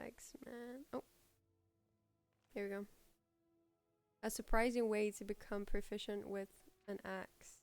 axe, man. Oh, here we go. A surprising way to become proficient with an axe.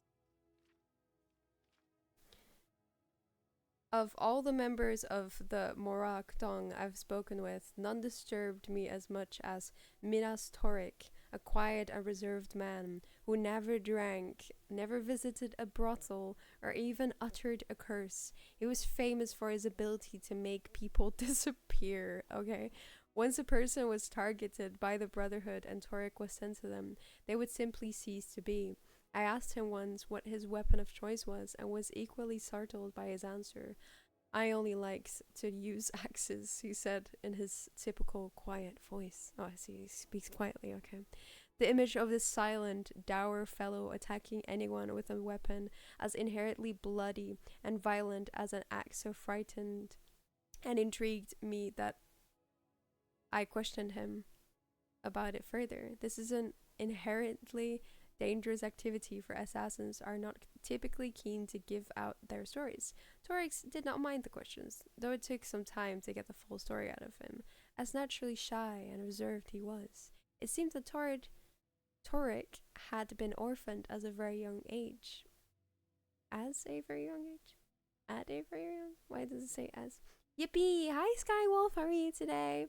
Of all the members of the Morak Dong I've spoken with, none disturbed me as much as Minas Torik, a quiet and reserved man who never drank, never visited a brothel, or even uttered a curse. He was famous for his ability to make people disappear, okay? Once a person was targeted by the Brotherhood and Torik was sent to them, they would simply cease to be. I asked him once what his weapon of choice was and was equally startled by his answer. I only likes to use axes, he said in his typical quiet voice. Oh, I see, he speaks quietly, okay. The image of this silent, dour fellow attacking anyone with a weapon as inherently bloody and violent as an axe so frightened and intrigued me that I questioned him about it further. This is an inherently dangerous activity, for assassins are not typically keen to give out their stories. Torix did not mind the questions, though it took some time to get the full story out of him, as naturally shy and reserved he was. It seemed that Torik had been orphaned as a very young age. As a very young age? At a very young? Why does it say as? Yippee! Hi Skywolf, how are you today?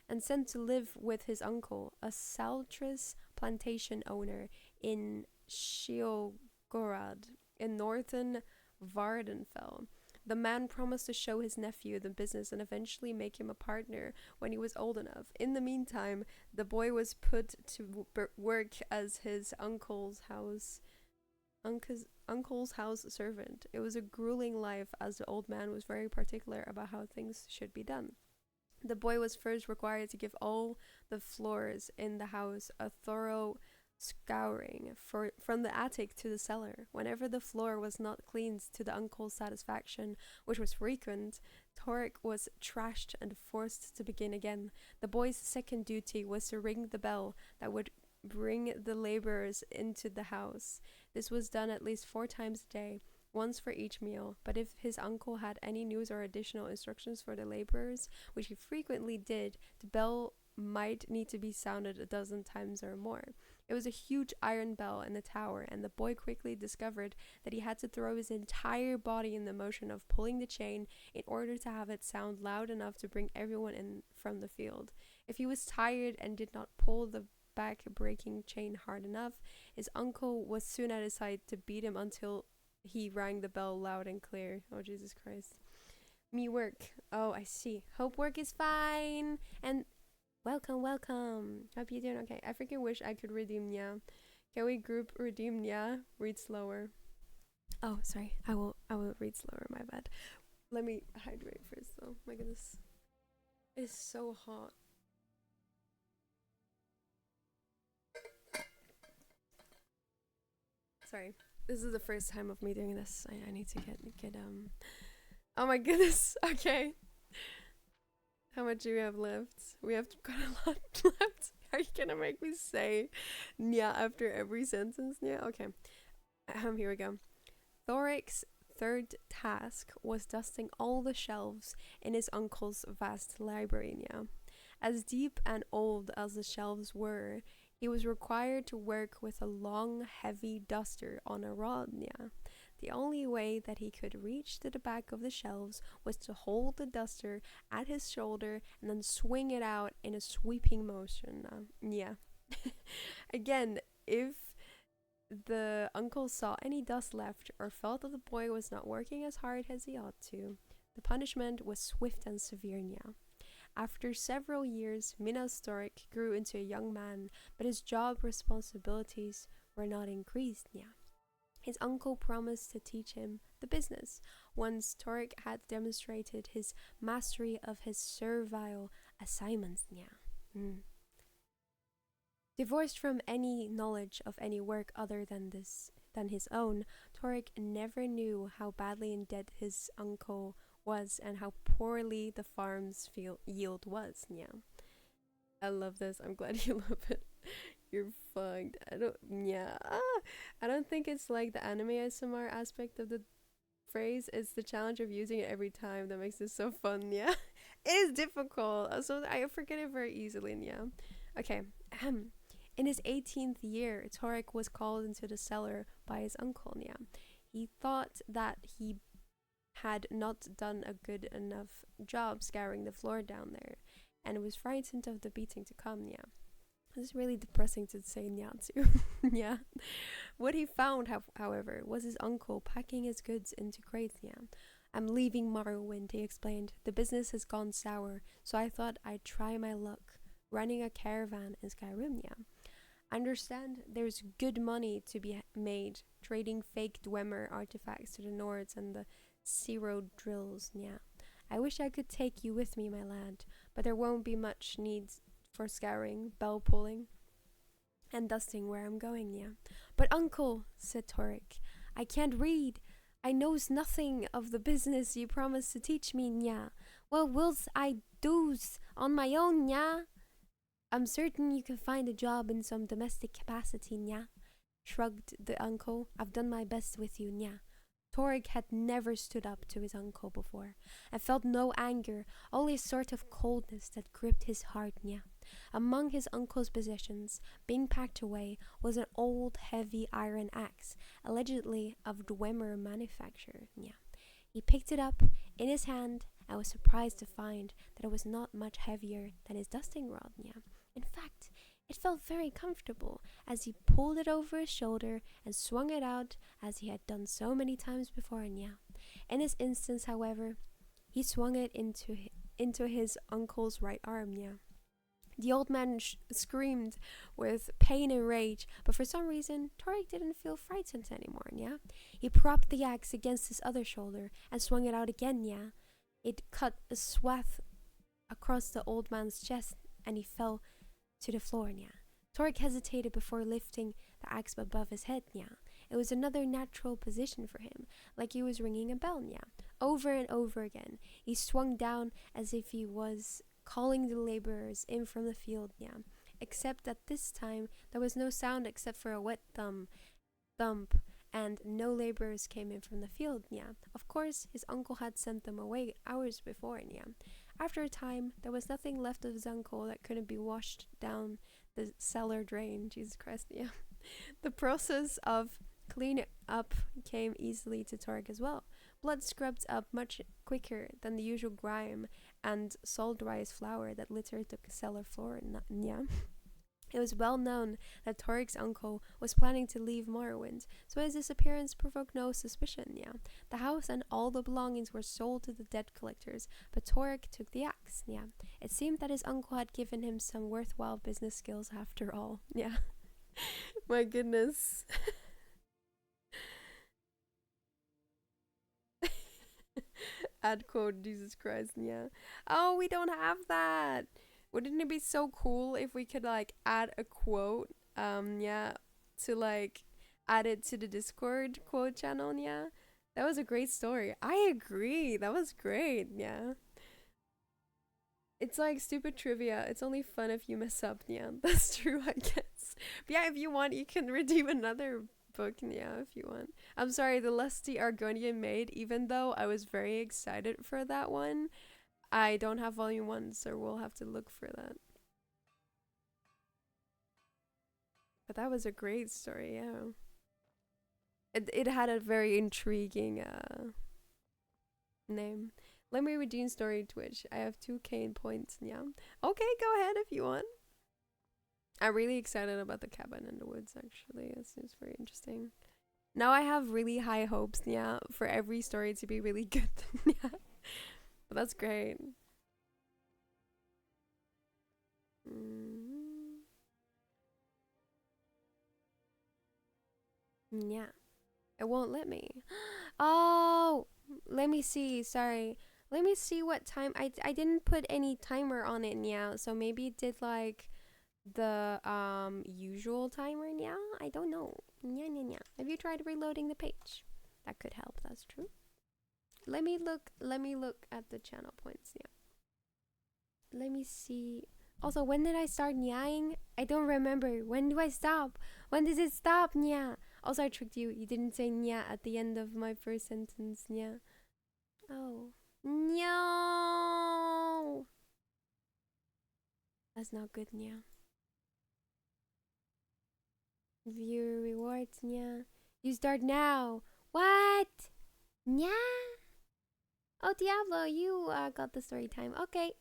And sent to live with his uncle, a Saltras plantation owner in Shiogorod in northern Vardenfell. The man promised to show his nephew the business and eventually make him a partner when he was old enough. In the meantime, the boy was put to work as his uncle's house servant. It was a grueling life, as the old man was very particular about how things should be done. The boy was first required to give all the floors in the house a thorough scouring from the attic to the cellar. Whenever the floor was not cleaned to the uncle's satisfaction, which was frequent, Torik was trashed and forced to begin again. The boy's second duty was to ring the bell that would bring the laborers into the house. This was done at least 4 times a day, once for each meal, but if his uncle had any news or additional instructions for the laborers, which he frequently did, the bell might need to be sounded a dozen times or more. It was a huge iron bell in the tower, and the boy quickly discovered that he had to throw his entire body in the motion of pulling the chain in order to have it sound loud enough to bring everyone in from the field. If he was tired and did not pull the back-breaking chain hard enough, his uncle was soon at his side to beat him until he rang the bell loud and clear. Oh, Jesus Christ. Me work. Oh, I see. Hope work is fine. And welcome, welcome. Hope you're doing okay. I freaking wish I could redeem Nya. Can we group redeem Nya? Read slower. Oh, sorry. I will read slower, my bad. Let me hydrate first though. My goodness. It's so hot. Sorry. This is the first time of me doing this. I need to get Oh my goodness. Okay. How much do we have left? We have got a lot left. Are you gonna make me say "nya" after every sentence? Yeah. Okay. Here we go. Thoric's third task was dusting all the shelves in his uncle's vast library. Yeah. As deep and old as the shelves were, he was required to work with a long, heavy duster on a rod. Yeah. The only way that he could reach to the back of the shelves was to hold the duster at his shoulder and then swing it out in a sweeping motion. Yeah. Again, if the uncle saw any dust left or felt that the boy was not working as hard as he ought to, the punishment was swift and severe. Yeah. After several years, Minas Torik grew into a young man, but his job responsibilities were not increased. Yeah. His uncle promised to teach him the business once Torik had demonstrated his mastery of his servile assignments. Yeah. Divorced from any knowledge of any work other than his own, Torik never knew how badly in debt his uncle was and how poorly the farm's yield was. Yeah. I love this. I'm glad you love it. You're fucked. I don't think it's like the anime ASMR aspect of the phrase. It's the challenge of using it every time that makes it so fun. Yeah. It is difficult. So I forget it very easily. And yeah. Okay. In his 18th year, Torek was called into the cellar by his uncle. Yeah. He thought that he had not done a good enough job scouring the floor down there, and was frightened of the beating to come. Yeah. This is really depressing to say Nyatsu. Yeah. What he found, however, was his uncle packing his goods into crates. Yeah. I'm leaving Morrowind, he explained. The business has gone sour, so I thought I'd try my luck running a caravan in Skyrim. Yeah. I understand there's good money to be made trading fake Dwemer artifacts to the Nords and the Zero drills. Yeah. I wish I could take you with me, my lad, but there won't be much need for scouring, bell pulling, and dusting where I'm going. Yeah. But uncle, said Torek, I can't read. I knows nothing of the business you promised to teach me, nya. What wills I do's on my own, nya? I'm certain you can find a job in some domestic capacity, nya, shrugged the uncle. I've done my best with you, nya. Torek had never stood up to his uncle before, and felt no anger, only a sort of coldness that gripped his heart, nya. Among his uncle's possessions, being packed away, was an old, heavy iron axe, allegedly of Dwemer manufacture, nya. He picked it up in his hand and was surprised to find that it was not much heavier than his dusting rod, nya. In fact, it felt very comfortable as he pulled it over his shoulder and swung it out as he had done so many times before, nya. In this instance, however, he swung it into his uncle's right arm, nya. The old man screamed with pain and rage, but for some reason, Torek didn't feel frightened anymore, yeah? He propped the axe against his other shoulder and swung it out again, yeah? It cut a swath across the old man's chest, and he fell to the floor, yeah? Torek hesitated before lifting the axe above his head, yeah? It was another natural position for him, like he was ringing a bell, yeah? Over and over again, he swung down as if he was calling the laborers in from the field, yeah. Except that this time there was no sound except for a wet thump, and no laborers came in from the field, yeah. Of course, his uncle had sent them away hours before, yeah. After a time, there was nothing left of his uncle that couldn't be washed down the cellar drain. Jesus Christ, yeah. The process of cleaning up came easily to Torek as well. Blood scrubbed up much quicker than the usual grime and salt rice flour that littered the cellar floor, yeah. It was well known that Torek's uncle was planning to leave Morrowind, so his disappearance provoked no suspicion, yeah. The house and all the belongings were sold to the debt collectors, but Torek took the axe, yeah. It seemed that his uncle had given him some worthwhile business skills after all, yeah. My goodness. Add quote, Jesus Christ, yeah. Oh, we don't have that. Wouldn't it be so cool if we could like add a quote, yeah, to like add it to the Discord quote channel, yeah? That was a great story. I agree. That was great, yeah. It's like stupid trivia. It's only fun if you mess up, yeah. That's true, I guess. But yeah, if you want, you can redeem another book, yeah, if you want. I'm sorry, the Lusty Argonian Maid, even though I was very excited for that one, I don't have volume 1, so we'll have to look for that. But that was a great story, yeah. It had a very intriguing name. Let me redeem story Twitch. I have 2k in points, yeah. Okay, go ahead if you want. I'm really excited about the cabin in the woods, actually. It seems very interesting. Now I have really high hopes, yeah, for every story to be really good, yeah. But that's great. Yeah. It won't let me. Oh, let me see. Sorry. Let me see what time. I didn't put any timer on it, yeah. So maybe it did like the usual timer, yeah. I don't know. Yeah. Have you tried reloading the page? That could help. That's true. Let me look at the channel points, yeah. Let me see. Also, when did I start nyang? I don't remember. When do I stop? When does it stop, nya? Also, I tricked you. You didn't say nya at the end of my first sentence, nya. Oh. No! That's not good, yeah. Viewer rewards, yeah. You start now. What? Yeah. Oh, Diablo, you got the story time. Okay.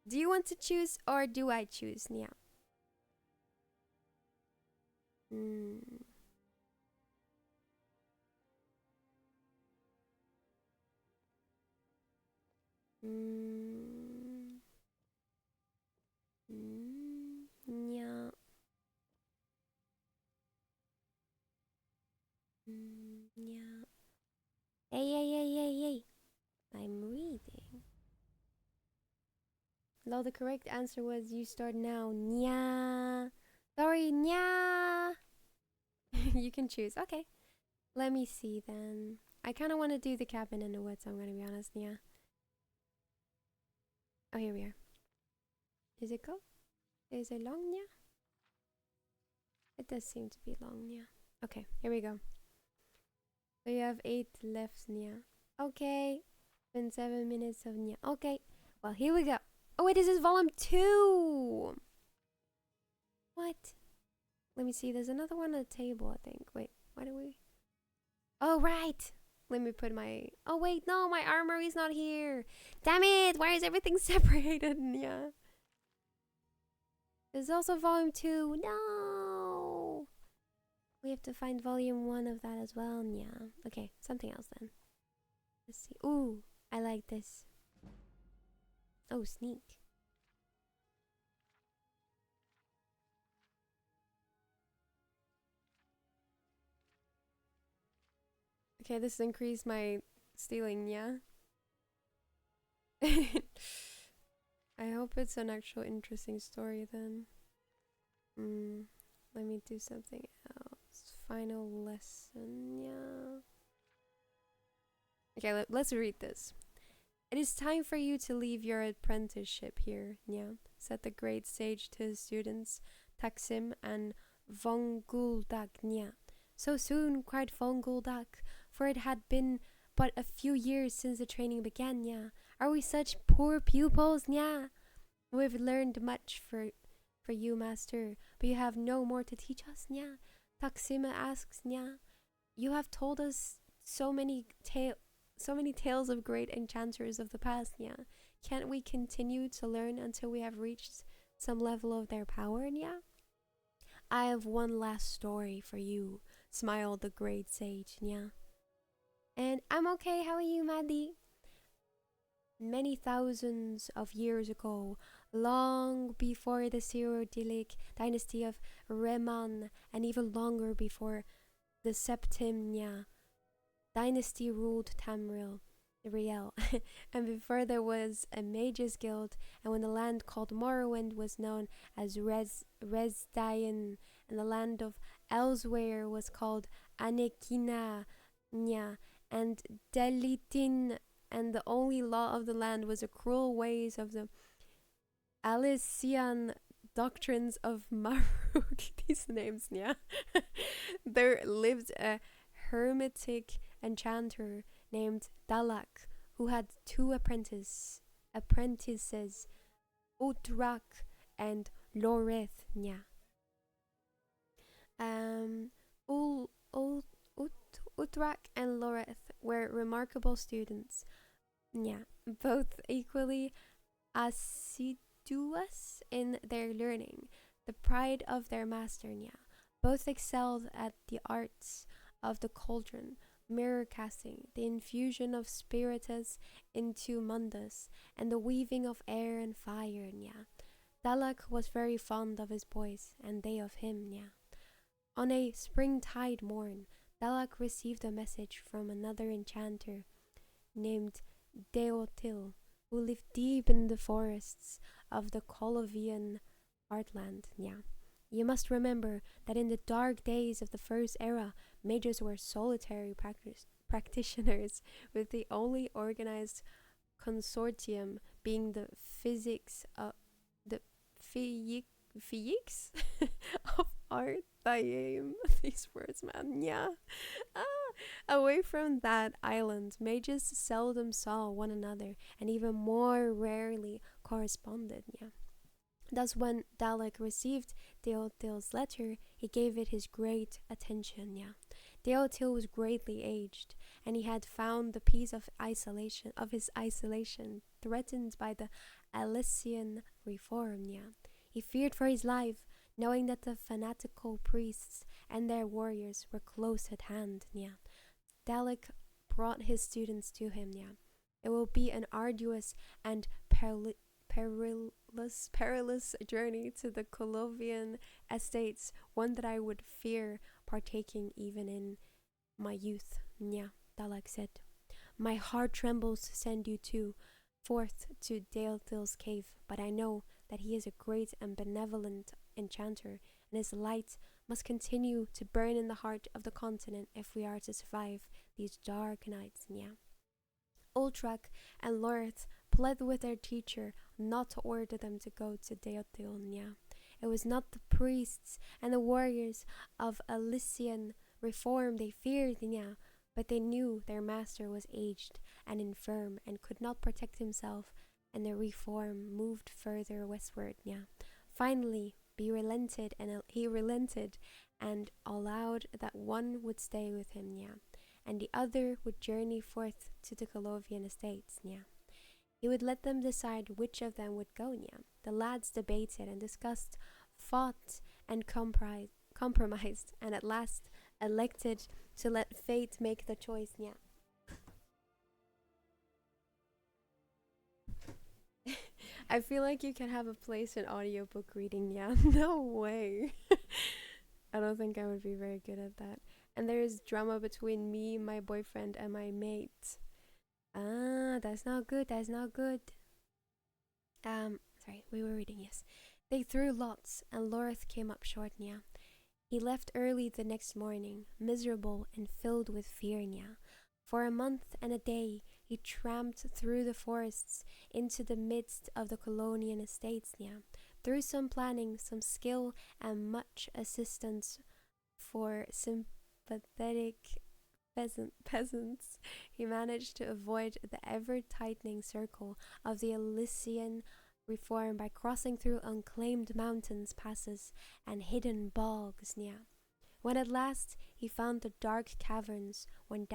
Do you want to choose or do I choose? Yeah. Mm. Mm. Mm. Yeah. Yeah. Hey, hey, hey, hey, hey. I'm reading. No, the correct answer was you start now. Nya. Sorry, nya. You can choose. Okay. Let me see then. I kind of want to do the cabin in the woods, I'm going to be honest. Yeah. Oh, here we are. Is it go? Is it long? Yeah. It does seem to be long. Yeah. Okay, here we go. So you have 8 left, Nya. Okay. Been 7 minutes of Nya. Okay. Well, here we go. Oh, wait, this is volume 2. What? Let me see. There's another one on the table, I think. Wait, why do we? Oh, right. Let me put my. Oh, wait, no, my armory's not here. Damn it. Why is everything separated? Yeah. There's also volume 2. No. We have to find volume 1 of that as well. Yeah. Okay, something else then. Let's see. Ooh, I like this. Oh, sneak. Okay, this increased my stealing, yeah? I hope it's an actual interesting story then. Let me do something else. Final lesson, yeah. Okay, let's read this. It is time for you to leave your apprenticeship here, yeah, said the great sage to his students, Taksim and Vonguldak, yeah. So soon, cried Vonguldak, for it had been but a few years since the training began, yeah. Are we such poor pupils, yeah? We've learned much for you, master, but you have no more to teach us, yeah. Taksima asks, yeah. You have told us so many tales of great enchanters of the past, yeah. Can't we continue to learn until we have reached some level of their power, yeah? I have one last story for you, smiled the great sage, yeah. And I'm okay, how are you, Maddie? Many thousands of years ago, long before the Syro-Dilic dynasty of Reman, and even longer before the Septimnia dynasty ruled Tamriel, Riel, and before there was a mages guild, and when the land called Morrowind was known as Resdayn, and the land of Elsewhere was called Anekina, and Delitin, and the only law of the land was the cruel ways of the Alessian doctrines of Maruk. These names, yeah. There lived a hermetic enchanter named Dalak, who had 2 apprentices, Utrak and Loreth. Yeah. Ul, Ul, Utrak and Loreth were remarkable students. Yeah, both equally assiduous in their learning, the pride of their master. Yeah, both excelled at the arts of the cauldron, mirror casting, the infusion of spiritus into mundus, and the weaving of air and fire. Yeah, Dalak was very fond of his boys, and they of him. Yeah. On a springtide morn, Dalak received a message from another enchanter named Deotil, who lived deep in the forests of the Colovian heartland. Yeah. You must remember that in the dark days of the First Era, mages were solitary practitioners, with the only organized consortium being the physics of art Thayim. These words, man. Yeah. Ah. Away from that island, mages seldom saw one another and even more rarely corresponded. Yeah. Thus, when Dalek received Deotil's letter, he gave it his great attention. Yeah. Deotil was greatly aged, and he had found the peace of his isolation threatened by the Alessian reform. Yeah. He feared for his life, knowing that the fanatical priests and their warriors were close at hand. Yeah. Dalek brought his students to him. Yeah. It will be an arduous and perilous journey to the Colovian estates, one that I would fear partaking even in my youth. Nya, Dalek said. My heart trembles to send you forth to Deotil's cave, but I know that he is a great and benevolent enchanter, and his light must continue to burn in the heart of the continent if we are to survive these dark nights. Nya. Ultrak and Lorith pled with their teacher not to order them to go to Deotil. It was not the priests and the warriors of Elysian reform they feared, but they knew their master was aged and infirm and could not protect himself, and the reform moved further westward. Finally, he relented and allowed that one would stay with him, and the other would journey forth to the Colovian estates. He would let them decide which of them would go. The lads debated and discussed, fought and compromised, and at last elected to let fate make the choice. I feel like you can have a place in audiobook reading. No way. I don't think I would be very good at that. And there is drama between me, my boyfriend, and my mate. That's not good. That's not good. Sorry, we were reading, yes. They threw lots, and Lorith came up short. He left early the next morning, miserable and filled with fear. For a month and a day, he tramped through the forests into the midst of the Colonian estates. Through some planning, some skill, and much assistance for sympathetic peasants, he managed to avoid the ever-tightening circle of the Elysian reform by crossing through unclaimed mountains, passes, and hidden bogs. When at last he found the dark caverns, when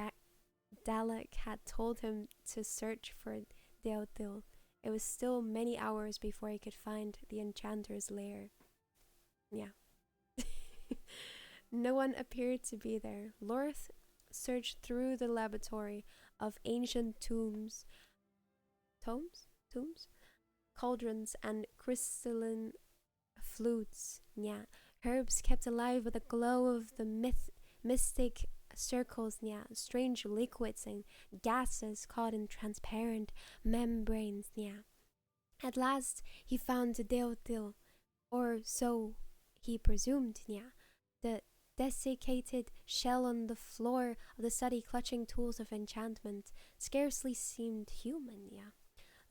Dalek had told him to search for Deotil, it was still many hours before he could find the enchanter's lair. No one appeared to be there. Lorith searched through the laboratory of ancient tombs, cauldrons, and crystalline flutes. Herbs kept alive with the glow of the mystic circles. Strange liquids and gases caught in transparent membranes. At last he found Deotil, or so he presumed. The desiccated shell on the floor of the study, clutching tools of enchantment, scarcely seemed human.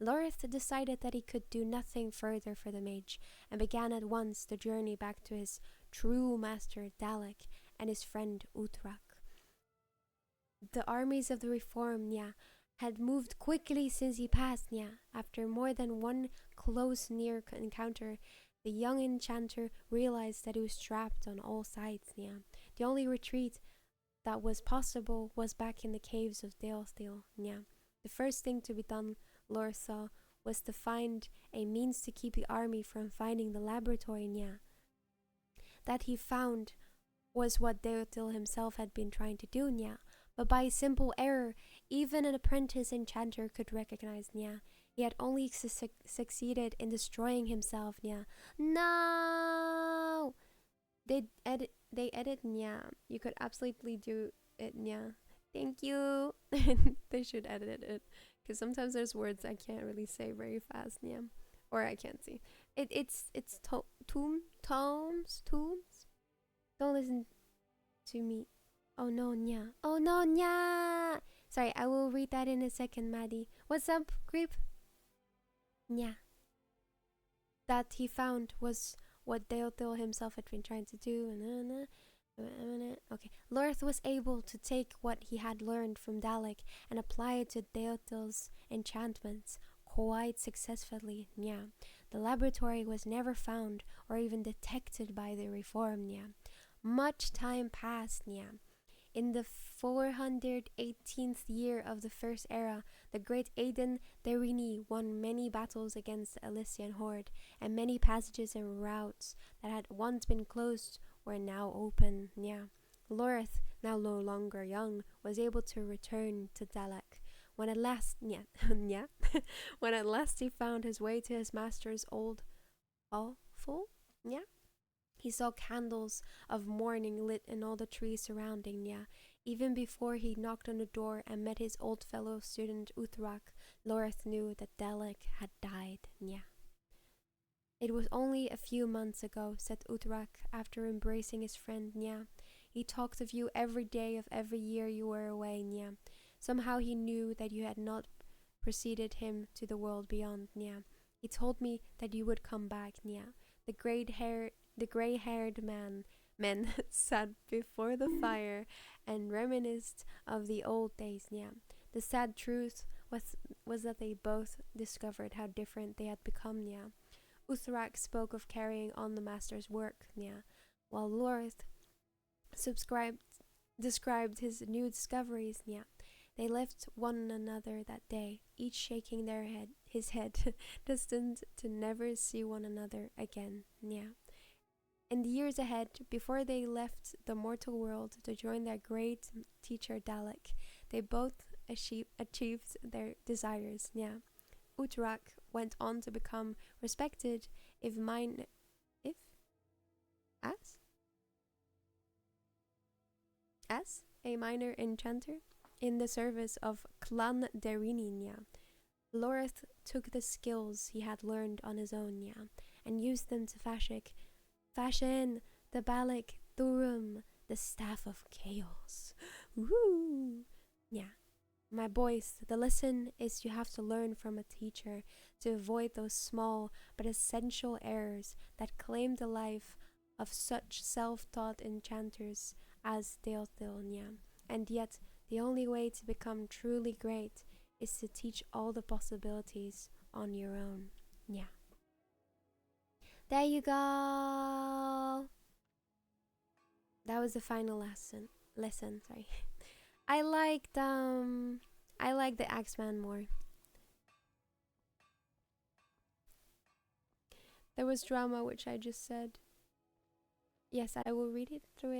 Lorith decided that he could do nothing further for the mage, and began at once the journey back to his true master Dalek and his friend Ultrak. The armies of the Reform, had moved quickly since he passed. After more than one close near encounter, the young enchanter realized that he was trapped on all sides. The only retreat that was possible was back in the caves of Deotil. The first thing to be done, Lorith saw, was to find a means to keep the army from finding the laboratory. That he found was what Deotil himself had been trying to do. But by a simple error, even an apprentice enchanter could recognize. He had only succeeded in destroying himself. No! They edit. You could absolutely do it. Thank you. They should edit it, because sometimes there's words I can't really say very fast. Or I can't see. It's tombs. Don't listen to me. Oh no, Oh no, Sorry, I will read that in a second, Maddie. What's up, creep? That he found was what Deotil himself had been trying to do. Okay, Lorth was able to take what he had learned from Dalek and apply it to Deotil's enchantments quite successfully. Yeah, the laboratory was never found or even detected by the Reform. Yeah, much time passed. Yeah. In the 418th year of the First Era, the great Aiden Derini won many battles against the Elysian Horde, and many passages and routes that had once been closed were now open. Yeah. Lorth, now no longer young, was able to return to Dalek. When at last, yeah, when at last he found his way to his master's old awful, yeah, he saw candles of mourning lit in all the trees surrounding Nya. Even before he knocked on the door and met his old fellow student Uthrak, Lorth knew that Dalek had died. Nya. It was only a few months ago, said Uthrak after embracing his friend Nya. He talked of you every day of every year you were away, Nya. Somehow he knew that you had not preceded him to the world beyond, Nya. He told me that you would come back, Nya. The gray-haired men sat before the fire and reminisced of the old days. Yeah, the sad truth was that they both discovered how different they had become. Yeah, Uthrak spoke of carrying on the master's work. Yeah, while Lorth described his new discoveries. Yeah, they left one another that day, each shaking his head, destined to never see one another again. Yeah. In the years ahead, before they left the mortal world to join their great teacher Dalek, they both achieved their desires. Yeah, Uthrak went on to become respected, if as a minor enchanter in the service of Clan Derininia. Lorth took the skills he had learned on his own, yeah, and used them to fashion the Balak Thurum, the Staff of Chaos. Woo! Yeah. My boys, the lesson is you have to learn from a teacher to avoid those small but essential errors that claim the life of such self-taught enchanters as Deothilnia. And yet, the only way to become truly great is to teach all the possibilities on your own. Yeah. There you go. That was the final lesson, sorry. I liked the Axeman more. There was drama, which I just said. Yes, I will read it through